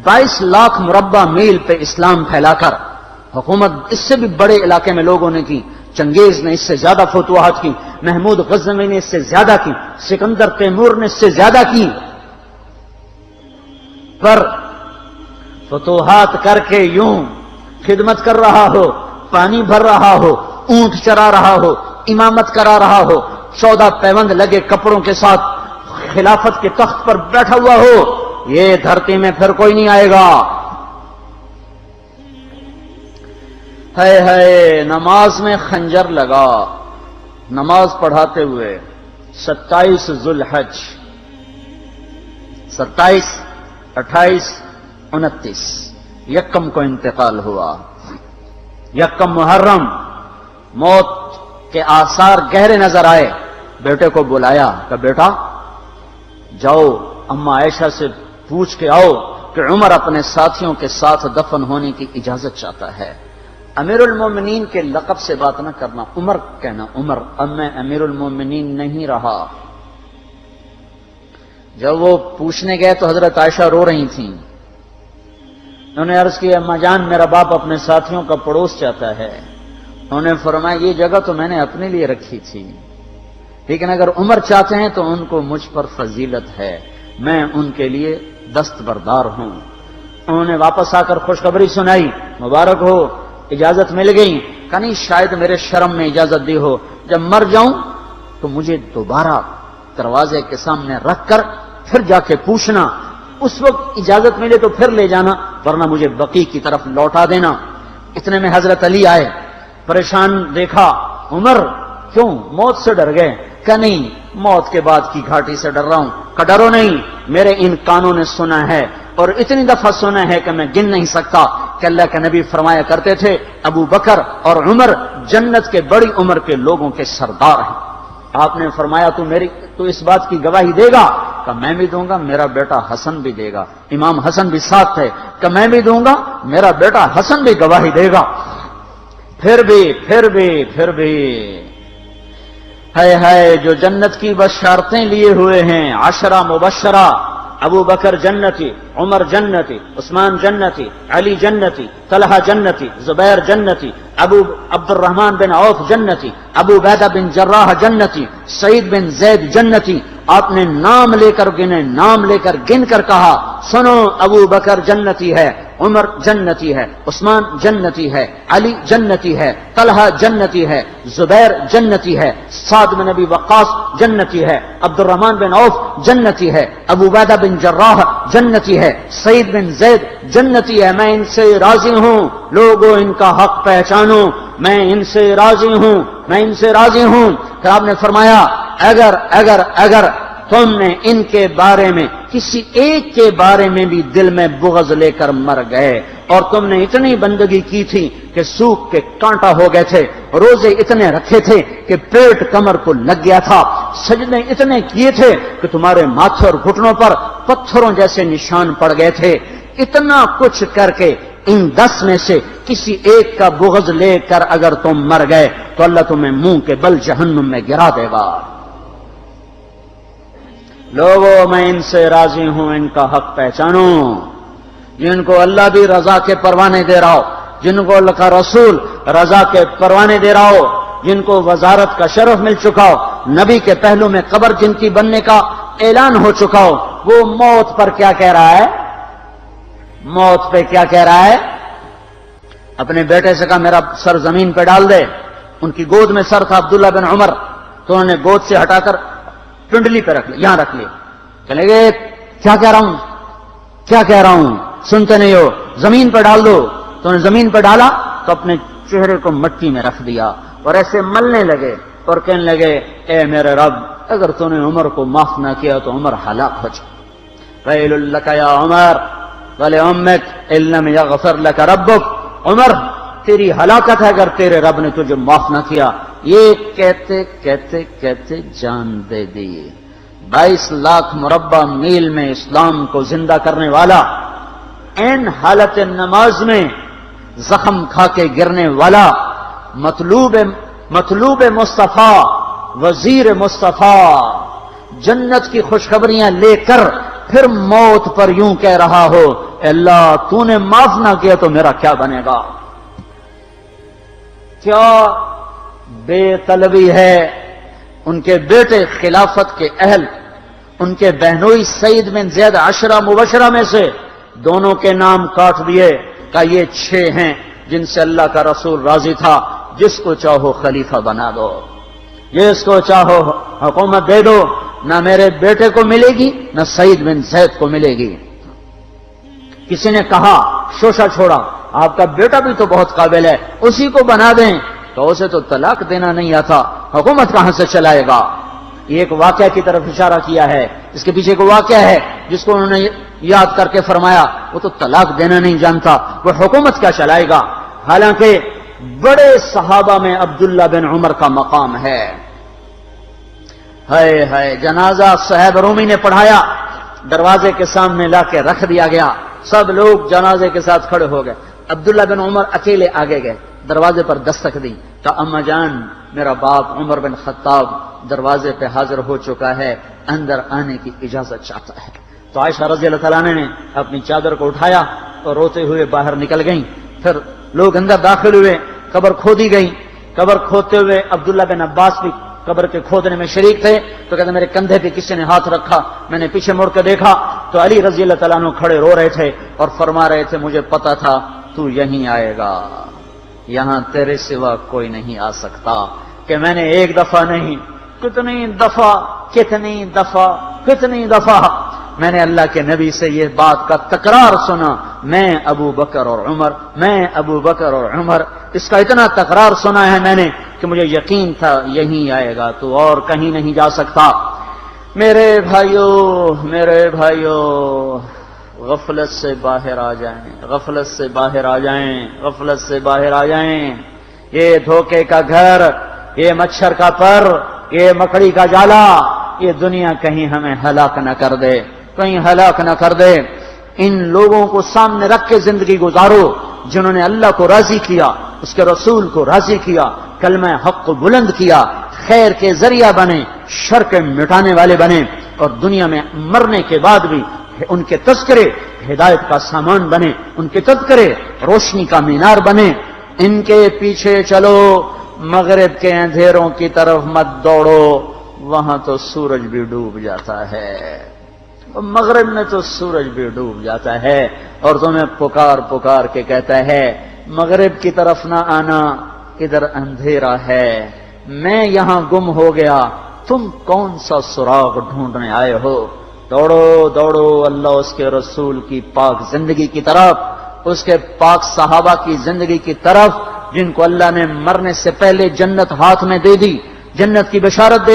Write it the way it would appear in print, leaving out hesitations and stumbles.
22 لاکھ مربع میل پہ اسلام پھیلا کر حکومت اس سے بھی بڑے علاقے میں لوگوں نے کی. چنگیز نے اس سے زیادہ فتوحات کی, محمود غزنوی نے اس سے زیادہ کی, سکندر تیمور نے اس سے زیادہ کی. پر فتوحات کر کے یوں خدمت کر رہا ہو, پانی بھر رہا ہو, اونٹ چرا رہا ہو, امامت کرا رہا ہو, 14 پیوند لگے کپڑوں کے ساتھ خلافت کے تخت پر بیٹھا ہوا ہو, یہ دھرتی میں پھر کوئی نہیں آئے گا. ہے نماز میں خنجر لگا, نماز پڑھاتے ہوئے 27 ذوالحج, 27, 28, 29 یکم کو انتقال ہوا. یکم محرم موت کے آثار گہرے نظر آئے. بیٹے کو بلایا کہ بیٹا جاؤ اما عائشہ سے پوچھ کے آؤ کہ عمر اپنے ساتھیوں کے ساتھ دفن ہونے کی اجازت چاہتا ہے. امیر المومنین کے لقب سے بات نہ کرنا, عمر کہنا. عمر, اب میں امیر المومنین نہیں رہا. جب وہ پوچھنے گئے تو حضرت عائشہ رو رہی تھیں. انہوں نے عرض کی اما جان میرا باپ اپنے ساتھیوں کا پڑوس چاہتا ہے. انہوں نے فرمایا یہ جگہ تو میں نے اپنے لیے رکھی تھی, لیکن اگر عمر چاہتے ہیں تو ان کو مجھ پر فضیلت ہے, میں ان کے لیے دستبردار ہوں. انہوں نے واپس آ کر خوشخبری سنائی, مبارک ہو اجازت مل گئی. کہ نہیں شاید میرے شرم میں اجازت دی ہو, جب مر جاؤں تو مجھے دوبارہ دروازے کے سامنے رکھ کر پھر جا کے پوچھنا, اس وقت اجازت ملے تو پھر لے جانا, ورنہ مجھے بقی کی طرف لوٹا دینا. اتنے میں حضرت علی آئے, پریشان دیکھا. عمر کیوں, موت سے ڈر گئے؟ کہ نہیں موت کے بعد کی گھاٹی سے ڈر رہا ہوں. کہ ڈرو نہیں, میرے ان کانوں نے سنا ہے اور اتنی دفعہ سنا ہے کہ میں گن نہیں سکتا کہ اللہ کے نبی فرمایا کرتے تھے ابو بکر اور عمر جنت کے بڑی عمر کے لوگوں کے سردار ہیں. آپ نے فرمایا تو اس بات کی گواہی دے گا؟ کہ میں بھی دوں گا, میرا بیٹا حسن بھی دے گا. امام حسن بھی ساتھ تھے. کہ میں بھی دوں گا, میرا بیٹا حسن بھی گواہی دے گا. پھر بھی ہے جو جنت کی بشارتیں لیے ہوئے ہیں, 10 مبشرہ, ابو بکر جنتی, عمر جنتی, عثمان جنتی, علی جنتی, طلحہ جنتی, زبیر جنتی, ابو عبد الرحمن بن عوف جنتی, ابو عبیدہ بن جراح جنتی, سعید بن زید جنتی. آپ نے نام لے کر گنے, نام لے کر گن کر کہا سنو ابو بکر جنتی ہے, عمر جنتی ہے, عثمان جنتی ہے, علی جنتی ہے, طلحہ جنتی ہے, زبیر جنتی ہے, سعد بن ابی وقاص جنتی ہے, عبد الرحمن بن عوف جنتی ہے, ابو عبیدہ بن جراح جنتی ہے, سعید بن زید جنتی ہے. میں ان سے راضی ہوں, لوگوں ان کا حق پہچانو, میں ان سے راضی ہوں, میں ان سے راضی ہوں. پھر آپ نے فرمایا اگر تم نے ان کے بارے میں کسی ایک کے بارے میں بھی دل میں بغض لے کر مر گئے, اور تم نے اتنی بندگی کی تھی کہ سوکھ کے کانٹا ہو گئے تھے, روزے اتنے رکھے تھے کہ پیٹ کمر کو لگ گیا تھا, سجدے اتنے کیے تھے کہ تمہارے ماتھے اور گھٹنوں پر پتھروں جیسے نشان پڑ گئے تھے, اتنا کچھ کر کے ان 10 میں سے کسی ایک کا بغض لے کر اگر تم مر گئے تو اللہ تمہیں منہ کے بل جہنم میں گرا دے گا. لوگوں میں ان سے راضی ہوں, ان کا حق پہچانو. جن کو اللہ بھی رضا کے پروانے دے رہا ہو, جن کو اللہ کا رسول رضا کے پروانے دے رہا ہو, جن کو وزارت کا شرف مل چکا ہو, نبی کے پہلو میں قبر جن کی بننے کا اعلان ہو چکا ہو, وہ موت پر کیا کہہ رہا ہے؟ موت پہ کیا کہہ رہا ہے؟ اپنے بیٹے سے کہا میرا سر زمین پہ ڈال دے. ان کی گود میں سر تھا عبداللہ بن عمر, تو انہوں نے گود سے ہٹا کر پنڈلی پہ رکھ لیا, یہاں رکھ لیا. چلے گئے, کیا کہہ رہا ہوں سنتے نہیں ہو, زمین پہ ڈال دو. تو انہوں نے زمین پہ ڈالا تو اپنے چہرے کو مٹی میں رکھ دیا اور ایسے ملنے لگے اور کہنے لگے اے میرے رب, اگر تو نے عمر کو معاف نہ کیا تو عمر ہلاک ہو جائے. ویل لک یا عمر ولامک ان لم یغفر لک ربک, عمر تیری ہلاکت ہے اگر تیرے رب نے تجھے معاف نہ کیا. یہ کہتے جان دے دی. 22 لاکھ مربع میل میں اسلام کو زندہ کرنے والا, این حالت نماز میں زخم کھا کے گرنے والا, مطلوب مصطفیٰ, وزیر مصطفیٰ, جنت کی خوشخبریاں لے کر پھر موت پر یوں کہہ رہا ہو اللہ تو نے معاف نہ کیا تو میرا کیا بنے گا؟ کیا بے طلبی ہے۔ ان کے بیٹے خلافت کے اہل، ان کے بہنوئی سعید بن زید عشرہ مبشرہ میں سے دونوں کے نام کاٹ دیے، کہ یہ 6 ہیں جن سے اللہ کا رسول راضی تھا، جس کو چاہو خلیفہ بنا دو، جس کو چاہو حکومت دے دو، نہ میرے بیٹے کو ملے گی نہ سعید بن زید کو ملے گی۔ کسی نے کہا شوشہ چھوڑا، آپ کا بیٹا بھی تو بہت قابل ہے، اسی کو بنا دیں، تو اسے تو طلاق دینا نہیں آتا، حکومت کہاں سے چلائے گا؟ یہ ایک واقعہ کی طرف اشارہ کیا ہے۔ اس کے پیچھے ایک واقعہ ہے جس کو انہوں نے یاد کر کے فرمایا وہ تو طلاق دینا نہیں جانتا، وہ حکومت کیا چلائے گا؟ حالانکہ بڑے صحابہ میں عبداللہ بن عمر کا مقام ہے۔ ہائے جنازہ صہیب رومی نے پڑھایا، دروازے کے سامنے لا کے رکھ دیا گیا، سب لوگ جنازے کے ساتھ کھڑے ہو گئے، عبداللہ بن عمر اکیلے آگے گئے، دروازے پر دستک دی، کہا اما جان میرا باپ عمر بن خطاب دروازے پہ حاضر ہو چکا ہے، اندر آنے کی اجازت چاہتا ہے۔ تو عائشہ رضی اللہ تعالیٰ نے اپنی چادر کو اٹھایا اور روتے ہوئے باہر نکل گئیں۔ پھر لوگ اندر داخل ہوئے، قبر کھودی گئی، قبر کھودتے ہوئے عبداللہ بن عباس بھی قبر کے کھودنے میں شریک تھے، تو کہتے میرے کندھے پہ کسی نے ہاتھ رکھا، میں نے پیچھے مڑ کے دیکھا تو علی رضی اللہ تعالیٰ عنہ کھڑے رو رہے تھے اور فرما رہے تھے مجھے پتا تھا تو یہیں آئے گا، یہاں تیرے سوا کوئی نہیں آ سکتا۔ کہ میں نے ایک دفعہ نہیں کتنی دفعہ میں نے اللہ کے نبی سے یہ بات کا تکرار سنا، میں ابو بکر اور عمر، اس کا اتنا تکرار سنا ہے میں نے کہ مجھے یقین تھا یہیں آئے گا، تو اور کہیں نہیں جا سکتا۔ میرے بھائیو غفلت سے باہر آ جائیں، یہ دھوکے کا گھر، یہ مچھر کا پر، یہ مکڑی کا جالا، یہ دنیا کہیں ہمیں ہلاک نہ کر دے۔ ان لوگوں کو سامنے رکھ کے زندگی گزارو جنہوں نے اللہ کو راضی کیا، اس کے رسول کو راضی کیا، کلمہ حق کو بلند کیا، خیر کے ذریعہ بنے، شر کے مٹانے والے بنے، اور دنیا میں مرنے کے بعد بھی ان کے تذکرے ہدایت کا سامان بنے، ان کے تذکرے روشنی کا مینار بنے۔ ان کے پیچھے چلو، مغرب کے اندھیروں کی طرف مت دوڑو، وہاں تو سورج بھی ڈوب جاتا ہے، مغرب میں تو سورج بھی ڈوب جاتا ہے، اور تمہیں پکار کے کہتا ہے مغرب کی طرف نہ آنا، ادھر اندھیرا ہے، میں یہاں گم ہو گیا، تم کون سا سراغ ڈھونڈنے آئے ہو؟ دوڑو اللہ اس کے رسول کی پاک زندگی کی طرف، اس کے پاک صحابہ کی زندگی کی طرف، جن کو اللہ نے مرنے سے پہلے جنت ہاتھ میں دے دی، جنت کی بشارت دے